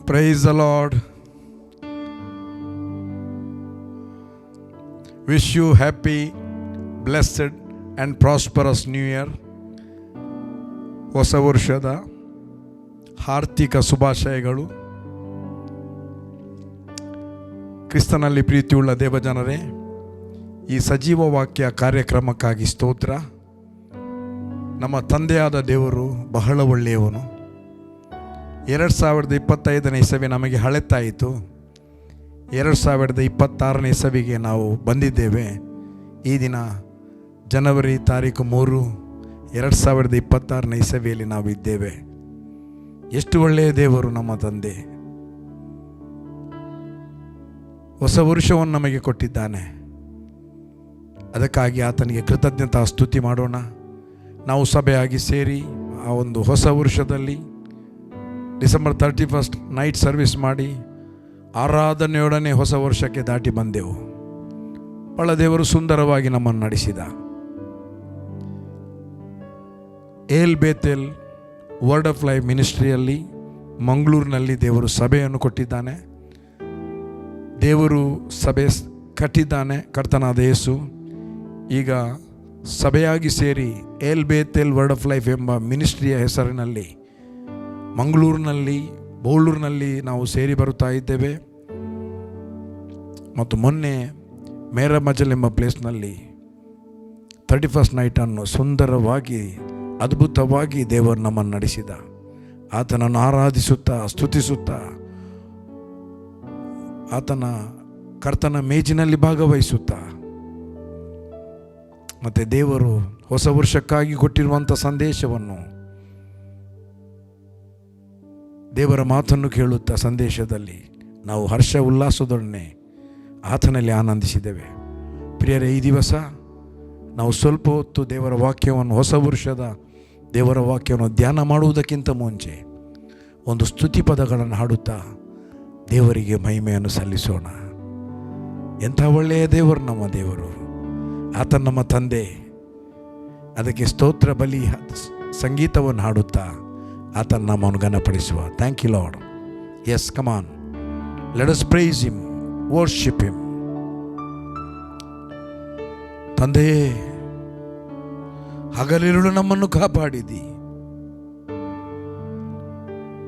Praise the Lord. Wish you happy, blessed and prosperous New Year. ಹೊಸ ವರ್ಷದ ಹಾರ್ದಿಕ ಶುಭಾಶಯಗಳು. ಕ್ರಿಸ್ತನಲ್ಲಿ ಪ್ರೀತಿಯುಳ್ಳ ದೇವಜನರೇ, ಈ ಸಜೀವ ವಾಕ್ಯ ಕಾರ್ಯಕ್ರಮಕ್ಕಾಗಿ ಸ್ತೋತ್ರ. ನಮ್ಮ ತಂದೆಯಾದ ದೇವರು ಬಹಳ ಒಳ್ಳೆಯವನು. 2025ನೇ ಇಸವಿ ನಮಗೆ ಹಳೆತಾಯಿತು. 2026ನೇ ಇಸವಿಗೆ ನಾವು ಬಂದಿದ್ದೇವೆ. ಈ ದಿನ ಜನವರಿ 3, 2026ನೇ ಇಸವಿಯಲ್ಲಿ ನಾವು ಇದ್ದೇವೆ. ಎಷ್ಟು ಒಳ್ಳೆಯ ದೇವರು ನಮ್ಮ ತಂದೆ. ಹೊಸ ವರ್ಷವನ್ನು ನಮಗೆ ಕೊಟ್ಟಿದ್ದಾನೆ. ಅದಕ್ಕಾಗಿ ಆತನಿಗೆ ಕೃತಜ್ಞತಾ ಸ್ತುತಿ ಮಾಡೋಣ. ನಾವು ಸಭೆಯಾಗಿ ಸೇರಿ ಆ ಒಂದು ಹೊಸ ವರ್ಷದಲ್ಲಿ ಡಿಸೆಂಬರ್ 31 ನೈಟ್ ಸರ್ವಿಸ್ ಮಾಡಿ ಆರಾಧನೆಯೊಡನೆ ಹೊಸ ವರ್ಷಕ್ಕೆ ದಾಟಿ ಬಂದೆವು. ಬಹಳ ದೇವರು ಸುಂದರವಾಗಿ ನಮ್ಮನ್ನು ನಡೆಸಿದ. ಏಲ್ ಬೇತೆಲ್ ವರ್ಡ್ ಆಫ್ ಲೈಫ್ ಮಿನಿಸ್ಟ್ರಿಯಲ್ಲಿ ಮಂಗಳೂರಿನಲ್ಲಿ ದೇವರು ಸಭೆಯನ್ನು ಕೊಟ್ಟಿದ್ದಾನೆ. ದೇವರು ಸಭೆ ಕಟ್ಟಿದ್ದಾನೆ. ಕರ್ತನಾದ ಯೇಸು ಈಗ ಸಭೆಯಾಗಿ ಸೇರಿ ಏಲ್ ಬೇತೆಲ್ ವರ್ಡ್ ಆಫ್ ಲೈಫ್ ಎಂಬ ಮಿನಿಸ್ಟ್ರಿಯ ಹೆಸರಿನಲ್ಲಿ ಮಂಗಳೂರಿನಲ್ಲಿ, ಬೋಳೂರಿನಲ್ಲಿ ನಾವು ಸೇರಿ ಬರುತ್ತಾ ಇದ್ದೇವೆ. ಮತ್ತು ಮೊನ್ನೆ ಮೇರಮಜಲ್ ಎಂಬ ಪ್ಲೇಸ್ನಲ್ಲಿ 31 ನೈಟನ್ನು ಸುಂದರವಾಗಿ ಅದ್ಭುತವಾಗಿ ದೇವರು ನಮ್ಮನ್ನು ನಡೆಸಿದ. ಆತನನ್ನು ಆರಾಧಿಸುತ್ತಾ ಸ್ತುತಿಸುತ್ತಾ ಆತನ ಕರ್ತನ ಮೇಜಿನಲ್ಲಿ ಭಾಗವಹಿಸುತ್ತಾ ಮತ್ತು ದೇವರು ಹೊಸ ವರ್ಷಕ್ಕಾಗಿ ಕೊಟ್ಟಿರುವಂಥ ಸಂದೇಶವನ್ನು, ದೇವರ ಮಾತನ್ನು ಕೇಳುತ್ತಾ ಸಂದೇಶದಲ್ಲಿ ನಾವು ಹರ್ಷ ಉಲ್ಲಾಸದೊಡನೆ ಆತನಲ್ಲಿ ಆನಂದಿಸಿದ್ದೇವೆ. ಪ್ರಿಯರೇ, ಈ ದಿವಸ ನಾವು ಸ್ವಲ್ಪ ಹೊತ್ತು ದೇವರ ವಾಕ್ಯವನ್ನು, ಹೊಸ ವರ್ಷದ ದೇವರ ವಾಕ್ಯವನ್ನು ಧ್ಯಾನ ಮಾಡುವುದಕ್ಕಿಂತ ಮುಂಚೆ ಒಂದು ಸ್ತುತಿ ಪದಗಳನ್ನು ಹಾಡುತ್ತಾ ದೇವರಿಗೆ ಮಹಿಮೆಯನ್ನು ಸಲ್ಲಿಸೋಣ. ಎಂಥ ಒಳ್ಳೆಯ ದೇವರು ನಮ್ಮ ದೇವರು. ಆತ ನಮ್ಮ ತಂದೆ. ಅದಕ್ಕೆ ಸ್ತೋತ್ರ ಬಲಿ ಸಂಗೀತವನ್ನು ಹಾಡುತ್ತಾ ಆತನ ನಾಮವನ್ನು ಘನಪಡಿಸುವ. Thank you lord. Yes, come on, let us praise him, worship him. ತಂದೆಯೇ, ಹಗಲಿರುಳು ನಮ್ಮನ್ನು ಕಾಪಾಡಿದಿ.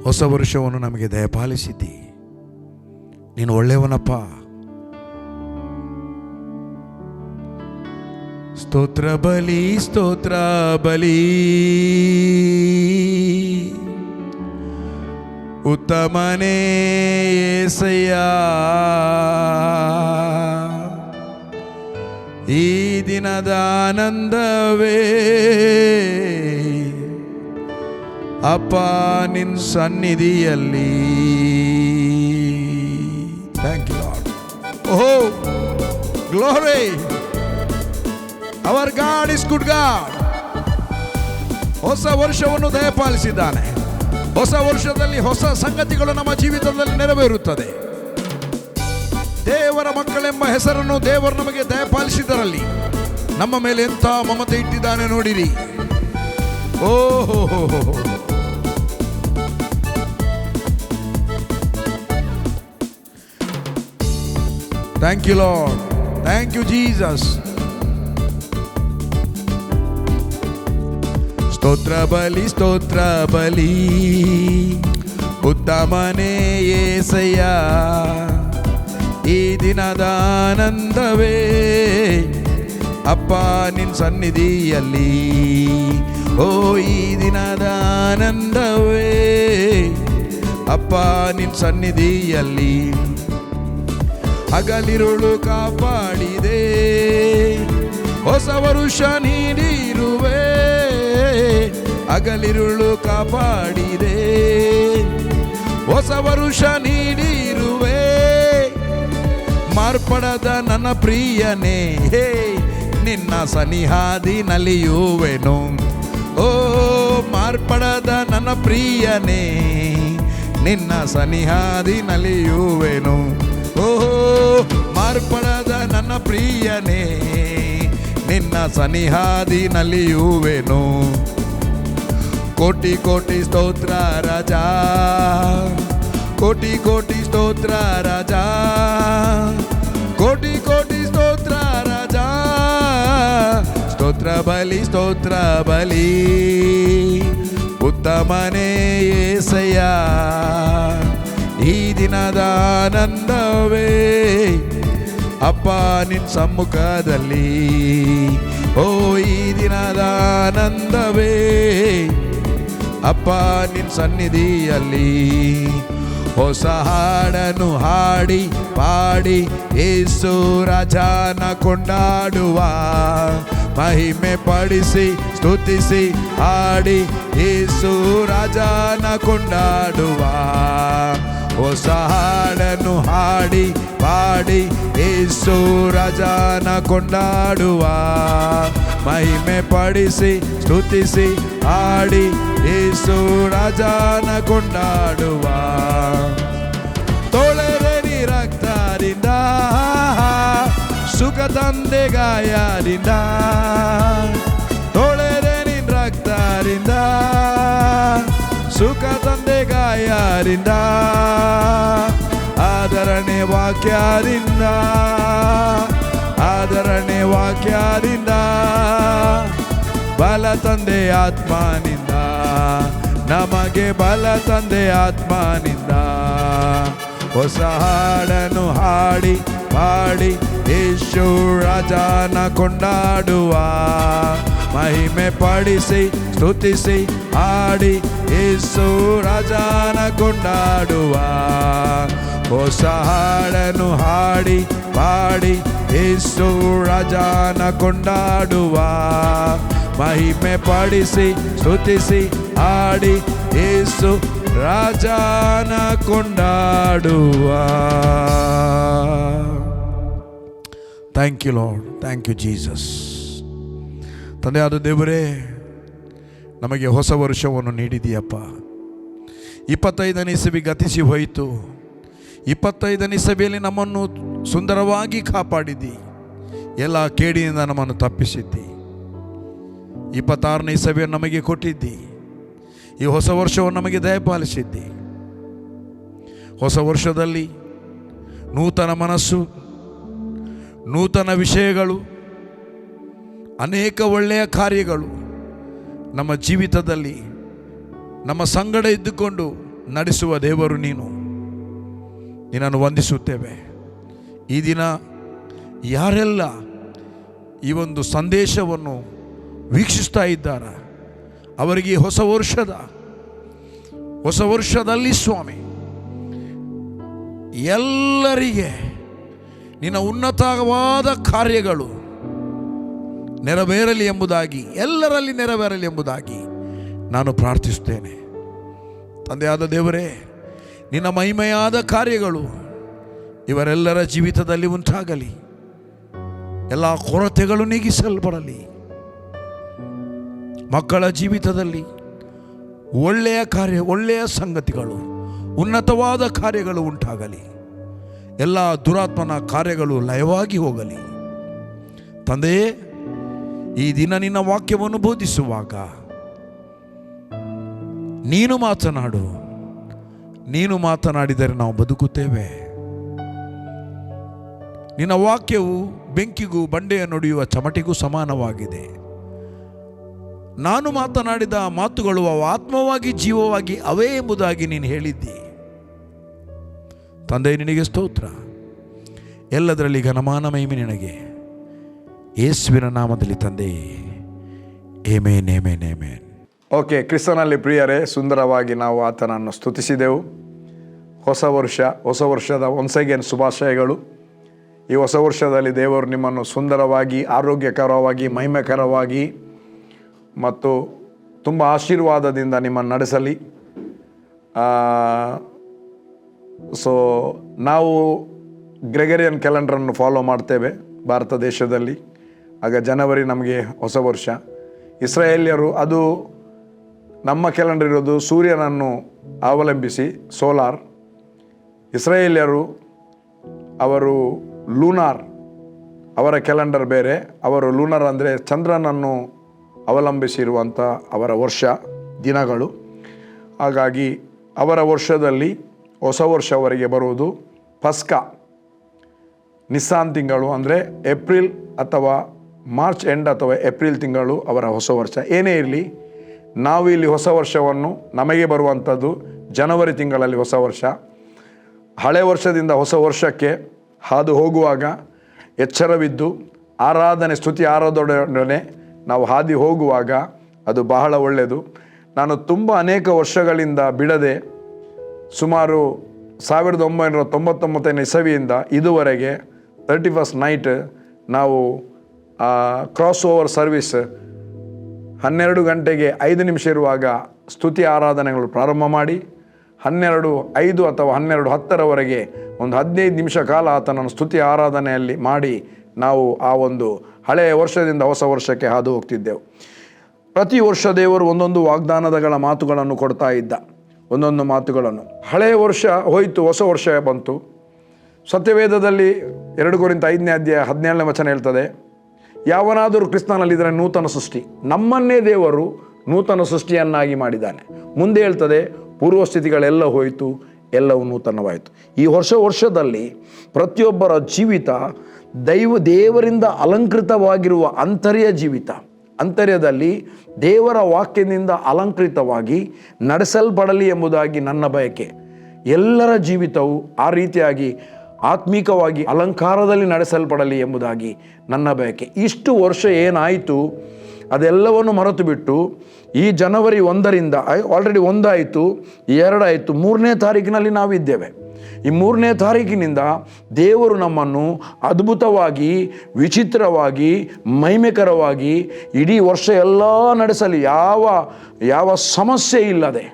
ಹೊಸ ವರ್ಷವನ್ನು ನಮಗೆ ದಯಪಾಲಿಸಿದ್ದಿ. ನೀನು ಒಳ್ಳೆಯವನಪ್ಪ. ಸ್ತೋತ್ರ ಬಲಿ, ಸ್ತೋತ್ರ ಬಲಿ, ಉತ್ತಮನೇ యేసయ్య. ಈ ದಿನದ ಆನಂದವೇ ಅಪ್ಪ ನಿನ್ನ ಸನ್ನಿಧಿಯಲ್ಲಿ. Thank you Lord. Oh, glory. Our God is good God. ಹೊಸ ವರ್ಷವನ್ನು ದಯಪಾಲಿಸಿದ್ದಾನೆ. ಹೊಸ ವರ್ಷದಲ್ಲಿ ಹೊಸ ಸಂಗತಿಗಳು ನಮ್ಮ ಜೀವಿತದಲ್ಲಿ ನೆರವೇರುತ್ತದೆ. ದೇವರ ಮಕ್ಕಳೆಂಬ ಹೆಸರನ್ನು ದೇವರು ನಮಗೆ ದಯಪಾಲಿಸಿದರಲ್ಲಿ ನಮ್ಮ ಮೇಲೆ ಎಂಥ ಮಮತೆ ಇಟ್ಟಿದ್ದಾನೆ ನೋಡಿರಿ. ಓಹೋ, thank you lord. Thank you Jesus. ಸ್ತೋತ್ರ ಬಲಿ, ಸ್ತೋತ್ರ ಬಲಿ, ಉತ್ತಮನೇ యేసయ్య. ಈ ದಿನದ ಆನಂದವೇ ಅಪ್ಪ ನಿನ್ನ ಸನ್ನಿಧಿಯಲ್ಲಿ. ಓ, ಈ ದಿನದ ಆನಂದವೇ ಅಪ್ಪ ನಿನ್ನ ಸನ್ನಿಧಿಯಲ್ಲಿ. ಹಗಲಿರುಳು ಕಾಪಾಡಿದೆ, ಹೊಸ ವರುಷ ನೀಡಿರುವೆ. ಹಗಲಿರುಳು ಕಾಪಾಡಿದೆ, ಹೊಸ ವರುಷ ನೀಡಿರುವೆ. ಮಾರ್ಪಡದ ನನ್ನ ಪ್ರಿಯನೇ, ಹೇ ನಿನ್ನ ಸನಿಹಾದಿ ನಲಿಯುವೆನು. ಓ, ಮಾರ್ಪಡದ ನನ್ನ ಪ್ರಿಯನೇ, ನಿನ್ನ ಸನಿಹಾದಿ ನಲಿಯುವೆನು. ಓ, ಮಾರ್ಪಡದ ನನ್ನ ಪ್ರಿಯನೇ, ನಿನ್ನ ಸನಿಹಾದಿ ನಲಿಯುವೆನು. ಕೋಟಿ ಕೋಟಿ ಸ್ತೋತ್ರ ರಾಜ, ಕೋಟಿ ಕೋಟಿ ಸ್ತೋತ್ರ ರಾಜ, ಕೋಟಿ ಕೋಟಿ ಸ್ತೋತ್ರ ರಾಜ, ಸ್ತೋತ್ರ ಬಲಿ ಸ್ತೋತ್ರ ಬಲಿ, ಉತ್ತಮನೇ యేసయ్య. ಈ ದಿನದ ಆನಂದವೇ ಅಪ್ಪ ನಿನ್ನ ಸಮ್ಮುಖದಲ್ಲಿ, ಓ ಈ ದಿನದ ಆನಂದವೇ ಅಪ್ಪ ನಿನ್ನ ಸನ್ನಿಧಿಯಲ್ಲಿ. ಹೊಸ ಹಾಡನ್ನು ಹಾಡಿ ಪಾಡಿ ಯೇಸು ರಾಜನ ಕೊಂಡಾಡುವ, ಮಹಿಮೆ ಪಡಿಸಿ ಸ್ತುತಿಸಿ ಹಾಡಿ ಯೇಸು ರಾಜನ ಕೊಂಡಾಡುವ. ಹೊಸ ಹಾಡನ್ನು ಹಾಡಿ ಪಾಡಿ ಯೇಸು ರಾಜನ ಕೊಂಡಾಡುವ, ಮಹಿಮೆ ಪಡಿಸಿ ಸ್ತುತಿಸಿ ಹಾಡಿ ಯೇಸು ರಾಜನ ಕೊಂಡಾಡುವ. ತೊಳೆರೆ ನೀ ರಕ್ತದಿಂದ, ಸುಖ ತಂದೆ ಗಾಯದಿಂದ, ತೊಳೆರೆ ನಿನ್ ರಕ್ತದಿಂದ, ಸುಖ ತಂದೆ ಗಾಯದಿಂದ, ಆದರಣೆ ವಾಕ್ಯದಿಂದ, ಆದರಣೆ ವಾಕ್ಯದಿಂದ, ಬಲ ತಂದೆ ಆತ್ಮನಿಂದ, ನಮಗೆ ಬಲ ತಂದೆ ಆತ್ಮನಿಂದ. ಹೊಸ ಹಾಡನ್ನು ಹಾಡಿ ಪಾಡಿ ಯೇಸು ರಾಜನ ಕೊಂಡಾಡುವ, ಮಹಿಮೆ ಪಡಿಸಿ ಸ್ತುತಿಸಿ ಹಾಡಿ ಯೇಸು ರಾಜನ ಕೊಂಡಾಡುವ. ಹೊಸ ಹಾಡನ್ನು ಹಾಡಿ ಪಾಡಿ ಯೇಸು ರಾಜನ ಕೊಂಡಾಡುವ, ಮಹಿಮೆ ಪಡಿಸಿ ಸ್ತುತಿಸಿ ಹಾಡಿ ಯೇಸು ರಾಜನ ಕೊಂಡಾಡುವ. Thank you lord, thank you Jesus. ತಂದೆಯಾದ ದೇವರೇ, ನಮಗೆ ಹೊಸ ವರ್ಷವನ್ನು ನೀಡಿದೆಯಪ್ಪ. 25ನೇ ಇಸವಿ ಗತಿಸಿ ಹೋಯಿತು. 25ನೇ ಇಸವಿಯಲ್ಲಿ ನಮ್ಮನ್ನು ಸುಂದರವಾಗಿ ಕಾಪಾಡಿದ್ದಿ, ಎಲ್ಲ ಕೇಡಿನಿಂದ ನಮ್ಮನ್ನು ತಪ್ಪಿಸಿದ್ದಿ. 26ನೇ ಇಸವಿಯನ್ನು ನಮಗೆ ಕೊಟ್ಟಿದ್ದಿ. ಈ ಹೊಸ ವರ್ಷವನ್ನು ನಮಗೆ ದಯಪಾಲಿಸಿದ್ದಿ. ಹೊಸ ವರ್ಷದಲ್ಲಿ ನೂತನ ಮನಸ್ಸು, ನೂತನ ವಿಷಯಗಳು, ಅನೇಕ ಒಳ್ಳೆಯ ಕಾರ್ಯಗಳು ನಮ್ಮ ಜೀವಿತದಲ್ಲಿ ನಮ್ಮ ಸಂಗಡ ಇದ್ದುಕೊಂಡು ನಡೆಸುವ ದೇವರು ನೀನು. ನಿನ್ನನ್ನು ವಂದಿಸುತ್ತೇವೆ. ಈ ದಿನ ಯಾರೆಲ್ಲ ಈ ಒಂದು ಸಂದೇಶವನ್ನು ವೀಕ್ಷಿಸ್ತಾ ಇದ್ದಾರೆ ಅವರಿಗೆ ಹೊಸ ವರ್ಷದಲ್ಲಿ ಸ್ವಾಮಿ ಎಲ್ಲರಿಗೆ ನಿನ್ನ ಉನ್ನತವಾದ ಕಾರ್ಯಗಳು ನೆರವೇರಲಿ ಎಂಬುದಾಗಿ, ಎಲ್ಲರಲ್ಲಿ ನೆರವೇರಲಿ ಎಂಬುದಾಗಿ ನಾನು ಪ್ರಾರ್ಥಿಸುತ್ತೇನೆ. ತಂದೆಯಾದ ದೇವರೇ, ನಿನ್ನ ಮಹಿಮೆಯಾದ ಕಾರ್ಯಗಳು ಇವರೆಲ್ಲರ ಜೀವಿತದಲ್ಲಿ ಉಂಟಾಗಲಿ. ಎಲ್ಲ ಕೊರತೆಗಳು ನೀಗಿಸಲ್ಪಡಲಿ. ಮಕ್ಕಳ ಜೀವಿತದಲ್ಲಿ ಒಳ್ಳೆಯ ಕಾರ್ಯ, ಒಳ್ಳೆಯ ಸಂಗತಿಗಳು, ಉನ್ನತವಾದ ಕಾರ್ಯಗಳು ಉಂಟಾಗಲಿ. ಎಲ್ಲ ದುರಾತ್ಮನ ಕಾರ್ಯಗಳು ಲಯವಾಗಿ ಹೋಗಲಿ. ತಂದೆಯೇ, ಈ ದಿನ ನಿನ್ನ ವಾಕ್ಯವನ್ನು ಬೋಧಿಸುವಾಗ ನೀನು ಮಾತನಾಡು. ನೀನು ಮಾತನಾಡಿದರೆ ನಾವು ಬದುಕುತ್ತೇವೆ. ನಿನ್ನ ವಾಕ್ಯವು ಬೆಂಕಿಗೂ ಬಂಡೆಯ ನುಡಿಯುವ ಚಮಟಿಗೂ ಸಮಾನವಾಗಿದೆ. ನಾನು ಮಾತನಾಡಿದ ಮಾತುಗಳು ಅವು ಆತ್ಮವಾಗಿ ಜೀವವಾಗಿ ಅವೇ ಎಂಬುದಾಗಿ ನೀನು ಹೇಳಿದ್ದಿ. ತಂದೆ, ನಿನಗೆ ಸ್ತೋತ್ರ. ಎಲ್ಲದರಲ್ಲಿ ಘನಮಾನ ಮಹಿಮೆ ನಿನಗೆ. ಯೇಸುವಿನ ನಾಮದಲ್ಲಿ ತಂದೆ, ಆಮೆನ್, ಆಮೆನ್, ಆಮೆನ್. ಓಕೆ, ಕ್ರಿಸ್ತನಲ್ಲಿ ಪ್ರಿಯರೇ, ಸುಂದರವಾಗಿ ನಾವು ಆತನನ್ನು ಸ್ತುತಿಸಿದೆವು. ಹೊಸ ವರ್ಷದ ಒನ್ಸ್ ಅಗೇನ್ ಶುಭಾಶಯಗಳು. ಈ ಹೊಸ ವರ್ಷದಲ್ಲಿ ದೇವರು ನಿಮ್ಮನ್ನು ಸುಂದರವಾಗಿ, ಆರೋಗ್ಯಕರವಾಗಿ, ಮಹಿಮೆಕರವಾಗಿ ಮತ್ತು ತುಂಬ ಆಶೀರ್ವಾದದಿಂದ ನಿಮ್ಮನ್ನು ನಡೆಸಲಿ. ಸೊ ನಾವು ಗ್ರೆಗರಿಯನ್ ಕ್ಯಾಲೆಂಡರನ್ನು ಫಾಲೋ ಮಾಡ್ತೇವೆ ಭಾರತ ದೇಶದಲ್ಲಿ. ಆಗ ಜನವರಿ ನಮಗೆ ಹೊಸ ವರ್ಷ. ಇಸ್ರಾಯೇಲ್ಯರು, ಅದು ನಮ್ಮ ಕ್ಯಾಲೆಂಡರ್ ಇರೋದು ಸೂರ್ಯನನ್ನು ಅವಲಂಬಿಸಿ, ಸೋಲಾರ್. ಇಸ್ರಾಯೇಲ್ಯರು ಅವರು ಲೂನಾರ್, ಅವರ ಕ್ಯಾಲೆಂಡರ್ ಬೇರೆ. ಅವರು ಲೂನಾರ್ ಅಂದರೆ ಚಂದ್ರನನ್ನು ಅವಲಂಬಿಸಿರುವಂಥ ಅವರ ವರ್ಷ ದಿನಗಳು. ಹಾಗಾಗಿ ಅವರ ವರ್ಷದಲ್ಲಿ ಹೊಸ ವರ್ಷವರೆಗೆ ಬರುವುದು ಪಸ್ಕಾ. ನಿಸ್ಸಾನ್ ತಿಂಗಳು ಅಂದರೆ ಏಪ್ರಿಲ್ ಅಥವಾ ಮಾರ್ಚ್ ಎಂಡ್ ಅಥವಾ ಏಪ್ರಿಲ್ ತಿಂಗಳು ಅವರ ಹೊಸ ವರ್ಷ. ಏನೇ ಇರಲಿ, ನಾವು ಇಲ್ಲಿ ಹೊಸ ವರ್ಷವನ್ನು ನಮಗೆ ಬರುವಂಥದ್ದು ಜನವರಿ ತಿಂಗಳಲ್ಲಿ ಹೊಸ ವರ್ಷ. ಹಳೆ ವರ್ಷದಿಂದ ಹೊಸ ವರ್ಷಕ್ಕೆ ಹಾದು ಹೋಗುವಾಗ ಎಚ್ಚರವಿದ್ದು ಆರಾಧನೆ, ಸ್ತುತಿ ಆರಾಧನೆಯೊಡನೆ ನಾವು ಹಾದಿ ಹೋಗುವಾಗ ಅದು ಬಹಳ ಒಳ್ಳೆಯದು. ನಾನು ಅನೇಕ ವರ್ಷಗಳಿಂದ ಬಿಡದೆ ಸುಮಾರು 1999 ಇಸವಿಯಿಂದ ಇದುವರೆಗೆ 31st ನೈಟ್ ನಾವು ಕ್ರಾಸ್ ಓವರ್ ಸರ್ವಿಸ್ 12 ಗಂಟೆಗೆ 5 ನಿಮಿಷ ಇರುವಾಗ ಸ್ತುತಿ ಆರಾಧನೆಗಳು ಪ್ರಾರಂಭ ಮಾಡಿ 12:05 ಅಥವಾ 12:10 ಒಂದು 15 ನಿಮಿಷ ಕಾಲ ಆತನನ್ನು ಸ್ತುತಿ ಆರಾಧನೆಯಲ್ಲಿ ಮಾಡಿ ನಾವು ಆ ಒಂದು ಹಳೆಯ ವರ್ಷದಿಂದ ಹೊಸ ವರ್ಷಕ್ಕೆ ಹಾದು ಹೋಗ್ತಿದ್ದೆವು. ಪ್ರತಿ ವರ್ಷ ದೇವರು ಒಂದೊಂದು ವಾಗ್ದಾನಗಳ ಮಾತುಗಳನ್ನು ಕೊಡ್ತಾ ಇದ್ದ, ಒಂದೊಂದು ಮಾತುಗಳನ್ನು. ಹಳೆಯ ವರ್ಷ ಹೋಯಿತು, ಹೊಸ ವರ್ಷ ಬಂತು. ಸತ್ಯವೇದದಲ್ಲಿ 2 ಕೊರಿಂಥ 5ನೇ ಅಧ್ಯಾಯ 17ನೇ ವಚನ ಹೇಳ್ತದೆ, ಯಾವನಾದರೂ ಕ್ರಿಸ್ತನಲ್ಲಿದ್ದರೆ ನೂತನ ಸೃಷ್ಟಿ. ನಮ್ಮನ್ನೇ ದೇವರು ನೂತನ ಸೃಷ್ಟಿಯನ್ನಾಗಿ ಮಾಡಿದ್ದಾನೆ. ಮುಂದೆ ಹೇಳ್ತದೆ, ಪೂರ್ವ ಸ್ಥಿತಿಗಳೆಲ್ಲ ಹೋಯಿತು, ಎಲ್ಲವೂ ನೂತನವಾಯಿತು. ಈ ವರ್ಷದಲ್ಲಿ ಪ್ರತಿಯೊಬ್ಬರ ಜೀವಿತ ದೇವರಿಂದ ಅಲಂಕೃತವಾಗಿರುವ ಜೀವಿತ, ಅಂತರ್ಯದಲ್ಲಿ ದೇವರ ವಾಕ್ಯದಿಂದ ಅಲಂಕೃತವಾಗಿ ನಡೆಸಲ್ಪಡಲಿ ಎಂಬುದಾಗಿ ನನ್ನ ಬಯಕೆ. ಎಲ್ಲರ ಜೀವಿತವು ಆ ರೀತಿಯಾಗಿ ಆತ್ಮಿಕವಾಗಿ ಅಲಂಕಾರದಲ್ಲಿ ನಡೆಸಲ್ಪಡಲಿ ಎಂಬುದಾಗಿ ನನ್ನ ಬಯಕೆ. ಇಷ್ಟು ವರ್ಷ ಏನಾಯಿತು ಅದೆಲ್ಲವನ್ನು ಮರೆತು ಬಿಟ್ಟು ಈ ಜನವರಿ 1ರಿಂದ ಆಲ್ರೆಡಿ 1 ಆಯಿತು, 2 ಆಯಿತು, 3ನೇ ತಾರೀಕಿನಲ್ಲಿ ನಾವಿದ್ದೇವೆ. ಈ 3ನೇ ತಾರೀಕಿನಿಂದ ದೇವರು ನಮ್ಮನ್ನು ಅದ್ಭುತವಾಗಿ, ವಿಚಿತ್ರವಾಗಿ, ಮಹಿಮೆಕರವಾಗಿ ಇಡೀ ವರ್ಷ ಎಲ್ಲ ನಡೆಸಲಿ. ಯಾವ ಸಮಸ್ಯೆ ಇಲ್ಲದೆ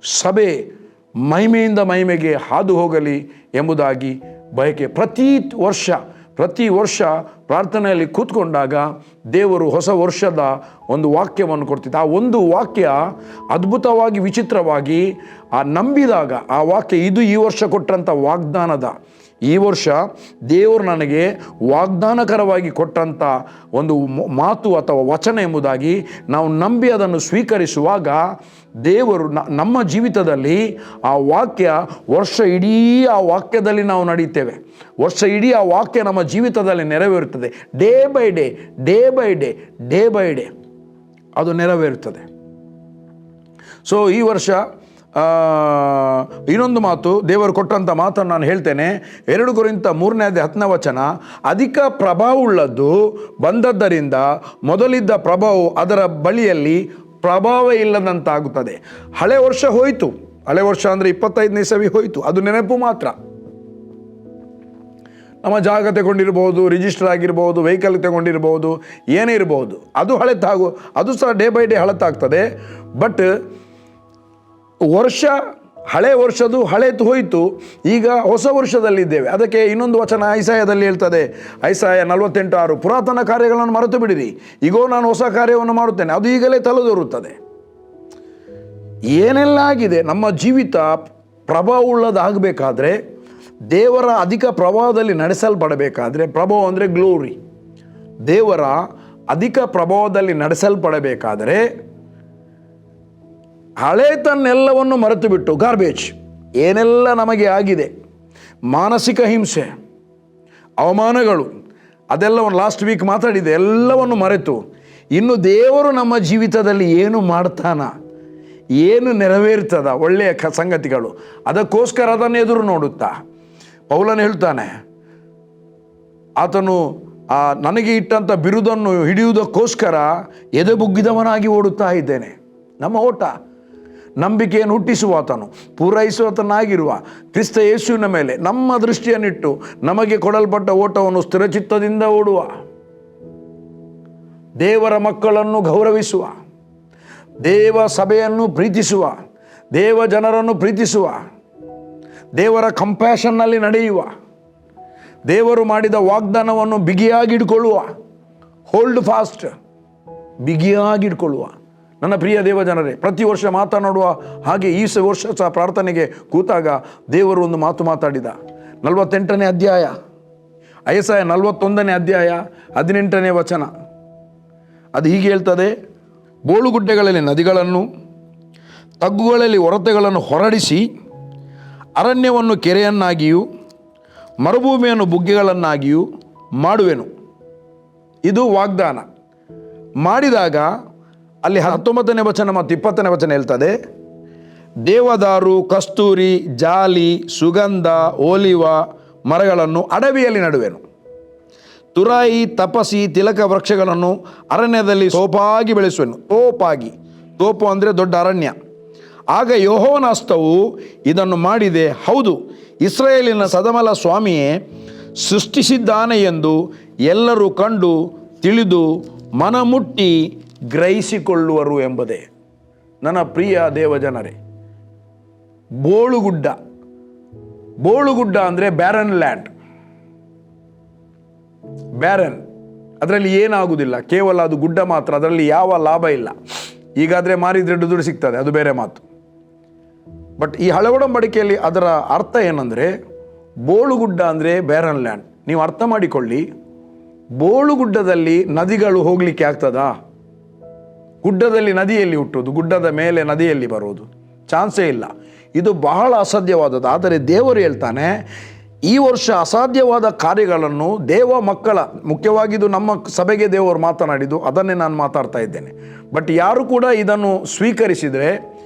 ಸಭೆ ಮಹಿಮೆಯಿಂದ ಮಹಿಮೆಗೆ ಹಾದು ಹೋಗಲಿ ಎಂಬುದಾಗಿ ಬಯಕೆ. ಪ್ರತಿ ವರ್ಷ ಪ್ರಾರ್ಥನೆಯಲ್ಲಿ ಕೂತ್ಕೊಂಡಾಗ ದೇವರು ಹೊಸ ವರ್ಷದ ಒಂದು ವಾಕ್ಯವನ್ನು ಕೊಡ್ತಿದ್ದ. ಆ ಒಂದು ವಾಕ್ಯ ಅದ್ಭುತವಾಗಿ, ವಿಚಿತ್ರವಾಗಿ ನಂಬಿದಾಗ ಆ ವಾಕ್ಯ ಇದು ಈ ವರ್ಷ ಕೊಟ್ಟಂಥ ವಾಗ್ದಾನದ, ಈ ವರ್ಷ ದೇವರು ನನಗೆ ವಾಗ್ದಾನಕರವಾಗಿ ಕೊಟ್ಟಂಥ ಒಂದು ಮಾತು ಅಥವಾ ವಚನ ಎಂಬುದಾಗಿ ನಾವು ನಂಬಿ ಅದನ್ನು ಸ್ವೀಕರಿಸುವಾಗ ದೇವರು ನಮ್ಮ ಜೀವಿತದಲ್ಲಿ ಆ ವಾಕ್ಯ ವರ್ಷ ಇಡೀ ಆ ವಾಕ್ಯದಲ್ಲಿ ನಾವು ನಡೀತೇವೆ. ವರ್ಷ ಇಡೀ ಆ ವಾಕ್ಯ ನಮ್ಮ ಜೀವಿತದಲ್ಲಿ ನೆರವೇರುತ್ತದೆ. ಡೇ ಬೈ ಡೇ ಅದು ನೆರವೇರುತ್ತದೆ. ಸೊ ಈ ವರ್ಷ ಇನ್ನೊಂದು ಮಾತು, ದೇವರು ಕೊಟ್ಟಂಥ ಮಾತನ್ನು ನಾನು ಹೇಳ್ತೇನೆ. 2 ಕೊರಿಂಥ 3ನೇ ಅಧ್ಯಾಯ 10ನೇ ವಚನ, ಅಧಿಕ ಪ್ರಭಾವವುಳ್ಳದ್ದು ಬಂದದ್ದರಿಂದ ಮೊದಲಿದ್ದ ಪ್ರಭಾವವು ಅದರ ಬಳಿಯಲ್ಲಿ ಪ್ರಭಾವ ಇಲ್ಲದಂತಾಗುತ್ತದೆ. ಹಳೆ ವರ್ಷ ಹೋಯಿತು. ಹಳೆ ವರ್ಷ ಅಂದರೆ 25ನೇ ಇಸವಿ ಹೋಯಿತು. ಅದು ನೆನಪು ಮಾತ್ರ. ನಮ್ಮ ಜಾಗ ತಗೊಂಡಿರ್ಬೋದು, ರಿಜಿಸ್ಟರ್ ಆಗಿರ್ಬೋದು, ವೆಹಿಕಲ್ ತಗೊಂಡಿರ್ಬೋದು, ಏನೇ ಇರ್ಬೋದು, ಅದು ಅದು ಸಹ ಡೇ ಬೈ ಡೇ ಹಳತಾಗ್ತದೆ. ಬಟ್ ಹಳೆ ವರ್ಷದ್ದು ಹಳೇತು ಹೋಯಿತು. ಈಗ ಹೊಸ ವರ್ಷದಲ್ಲಿದ್ದೇವೆ. ಅದಕ್ಕೆ ಇನ್ನೊಂದು ವಚನ ಐಸಾಯದಲ್ಲಿ ಹೇಳ್ತದೆ, ಐಸಾಯ 48:6, ಪುರಾತನ ಕಾರ್ಯಗಳನ್ನು ಮರೆತು ಬಿಡಿರಿ, ಈಗೋ ನಾನು ಹೊಸ ಕಾರ್ಯವನ್ನು ಮಾಡುತ್ತೇನೆ, ಅದು ಈಗಲೇ ತಲೆದೋರುತ್ತದೆ. ಏನೆಲ್ಲ ಆಗಿದೆ ನಮ್ಮ ಜೀವಿತ ಪ್ರಭಾವವುಳ್ಳದಾಗಬೇಕಾದ್ರೆ, ದೇವರ ಅಧಿಕ ಪ್ರಭಾವದಲ್ಲಿ ನಡೆಸಲ್ಪಡಬೇಕಾದ್ರೆ, ಪ್ರಭಾವ ಅಂದರೆ ಗ್ಲೋರಿ, ದೇವರ ಅಧಿಕ ಪ್ರಭಾವದಲ್ಲಿ ನಡೆಸಲ್ಪಡಬೇಕಾದರೆ ಹಳೆ ತನ್ನೆಲ್ಲವನ್ನು ಮರೆತು ಬಿಟ್ಟು, ಗಾರ್ಬೇಜ್ ಏನೆಲ್ಲ ನಮಗೆ ಆಗಿದೆ, ಮಾನಸಿಕ ಹಿಂಸೆ, ಅವಮಾನಗಳು, ಅದೆಲ್ಲವನ್ನು ಲಾಸ್ಟ್ ವೀಕ್ ಮಾತಾಡಿದೆ, ಎಲ್ಲವನ್ನು ಮರೆತು ಇನ್ನು ದೇವರು ನಮ್ಮ ಜೀವಿತದಲ್ಲಿ ಏನು ಮಾಡ್ತಾನ, ಏನು ನೆರವೇರ್ತದ, ಒಳ್ಳೆಯ ಸಂಗತಿಗಳು, ಅದಕ್ಕೋಸ್ಕರ ಅದನ್ನು ಎದುರು ನೋಡುತ್ತಾ ಪೌಲನು ಹೇಳ್ತಾನೆ, ಆತನು ನನಗೆ ಇಟ್ಟಂಥ ಬಿರುದನ್ನು ಹಿಡಿಯುವುದಕ್ಕೋಸ್ಕರ ಎದೆ ಬುಗ್ಗಿದವನಾಗಿ ಓಡುತ್ತಾ ಇದ್ದೇನೆ. ನಮ್ಮ ಓಟ ನಂಬಿಕೆಯನ್ನು ಹುಟ್ಟಿಸುವ ಆತನು, ಪೂರೈಸುವತನಾಗಿರುವ ಕ್ರಿಸ್ತ ಯೇಸುವಿನ ಮೇಲೆ ನಮ್ಮ ದೃಷ್ಟಿಯನ್ನಿಟ್ಟು ನಮಗೆ ಕೊಡಲ್ಪಟ್ಟ ಓಟವನ್ನು ಸ್ಥಿರಚಿತ್ತದಿಂದ ಓಡುವ, ದೇವರ ಮಕ್ಕಳನ್ನು ಗೌರವಿಸುವ, ದೇವ ಸಭೆಯನ್ನು ಪ್ರೀತಿಸುವ, ದೇವ ಜನರನ್ನು ಪ್ರೀತಿಸುವ, ದೇವರ ಕಂಪ್ಯಾಷನ್ನಲ್ಲಿ ನಡೆಯುವ, ದೇವರು ಮಾಡಿದ ವಾಗ್ದಾನವನ್ನು ಬಿಗಿಯಾಗಿಡ್ಕೊಳ್ಳುವ, ಹೋಲ್ಡ್ ಫಾಸ್ಟ್, ಬಿಗಿಯಾಗಿಡ್ಕೊಳ್ಳುವ. ನನ್ನ ಪ್ರಿಯ ದೇವ ಜನರೇ, ಪ್ರತಿ ವರ್ಷ ಮಾತನಾಡುವ ಹಾಗೆ ಈ ವರ್ಷ ಸಹ ಪ್ರಾರ್ಥನೆಗೆ ಕೂತಾಗ ದೇವರು ಒಂದು ಮಾತು ಮಾತಾಡಿದ. 48ನೇ ಅಧ್ಯಾಯ, ಐಸಾಯ 41ನೇ ಅಧ್ಯಾಯ 18ನೇ ವಚನ, ಅದು ಹೀಗೆ ಹೇಳ್ತದೆ, ಬೋಳುಗುಡ್ಡೆಗಳಲ್ಲಿ ನದಿಗಳನ್ನು, ತಗ್ಗುಗಳಲ್ಲಿ ಒರತೆಗಳನ್ನು ಹೊರಡಿಸಿ ಅರಣ್ಯವನ್ನು ಕೆರೆಯನ್ನಾಗಿಯೂ ಮರುಭೂಮಿಯನ್ನು ಬುಗ್ಗೆಗಳನ್ನಾಗಿಯೂ ಮಾಡುವೆನು. ಇದು ವಾಗ್ದಾನ. ಮಾಡಿದಾಗ ಅಲ್ಲಿ 19ನೇ ವಚನ ಮತ್ತು 20ನೇ ವಚನ ಹೇಳ್ತದೆ, ದೇವದಾರು, ಕಸ್ತೂರಿ, ಜಾಲಿ, ಸುಗಂಧ, ಓಲಿವ ಮರಗಳನ್ನು ಅಡವಿಯಲ್ಲಿ ನಡುವೆನು. ತುರಾಯಿ, ತಪಸಿ, ತಿಲಕ ವೃಕ್ಷಗಳನ್ನು ಅರಣ್ಯದಲ್ಲಿ ತೋಪಾಗಿ ಬೆಳೆಸುವೆನು. ತೋಪು ಅಂದರೆ ದೊಡ್ಡ ಅರಣ್ಯ. ಆಗ ಯೆಹೋವನ ಹಸ್ತವು ಇದನ್ನು ಮಾಡಿದೆ, ಹೌದು, ಇಸ್ರಾಯೇಲಿನ ಸದಮಲ ಸ್ವಾಮಿಯೇ ಸೃಷ್ಟಿಸಿದ್ದಾನೆ ಎಂದು ಎಲ್ಲರೂ ಕಂಡು ತಿಳಿದು ಮನಮುಟ್ಟಿ ಗ್ರಹಿಸಿಕೊಳ್ಳುವರು ಎಂಬುದೇ. ನನ್ನ ಪ್ರಿಯ ದೇವಜನರೇ, ಬೋಳುಗುಡ್ಡ ಅಂದರೆ ಬ್ಯಾರನ್ ಲ್ಯಾಂಡ್. ಬ್ಯಾರನ್, ಅದರಲ್ಲಿ ಏನಾಗುವುದಿಲ್ಲ, ಕೇವಲ ಅದು ಗುಡ್ಡ ಮಾತ್ರ, ಅದರಲ್ಲಿ ಯಾವ ಲಾಭ ಇಲ್ಲ. ಈಗಾದರೆ ಮಾರಿದರೆ ದುಡ್ಡು ಸಿಗ್ತದೆ, ಅದು ಬೇರೆ ಮಾತು. ಬಟ್ ಈ ಹಳೆ ಒಡಂಬಡಿಕೆಯಲ್ಲಿ ಅದರ ಅರ್ಥ ಏನಂದರೆ, ಬೋಳುಗುಡ್ಡ ಅಂದರೆ ಬ್ಯಾರನ್ ಲ್ಯಾಂಡ್. ನೀವು ಅರ್ಥ ಮಾಡಿಕೊಳ್ಳಿ, ಬೋಳುಗುಡ್ಡದಲ್ಲಿ ನದಿಗಳು ಹೋಗಲಿಕ್ಕೆ ಆಗ್ತದಾ? ಗುಡ್ಡದಲ್ಲಿ ನದಿಯಲ್ಲಿ ಹುಟ್ಟೋದು, ಗುಡ್ಡದ ಮೇಲೆ ನದಿಯಲ್ಲಿ ಬರೋದು ಚಾನ್ಸೇ ಇಲ್ಲ. ಇದು ಬಹಳ ಅಸಾಧ್ಯವಾದದ್ದು. ಆದರೆ ದೇವರು ಹೇಳ್ತಾನೆ, ಈ ವರ್ಷ ಅಸಾಧ್ಯವಾದ ಕಾರ್ಯಗಳನ್ನು ದೇವ ಮಕ್ಕಳ, ಮುಖ್ಯವಾಗಿ ಇದು ನಮ್ಮ ಸಭೆಗೆ ದೇವರು ಮಾತನಾಡಿದ್ದು, ಅದನ್ನೇ ನಾನು ಮಾತಾಡ್ತಾ ಇದ್ದೇನೆ. ಬಟ್ ಯಾರು ಕೂಡ ಇದನ್ನು ಸ್ವೀಕರಿಸಿದರೆ,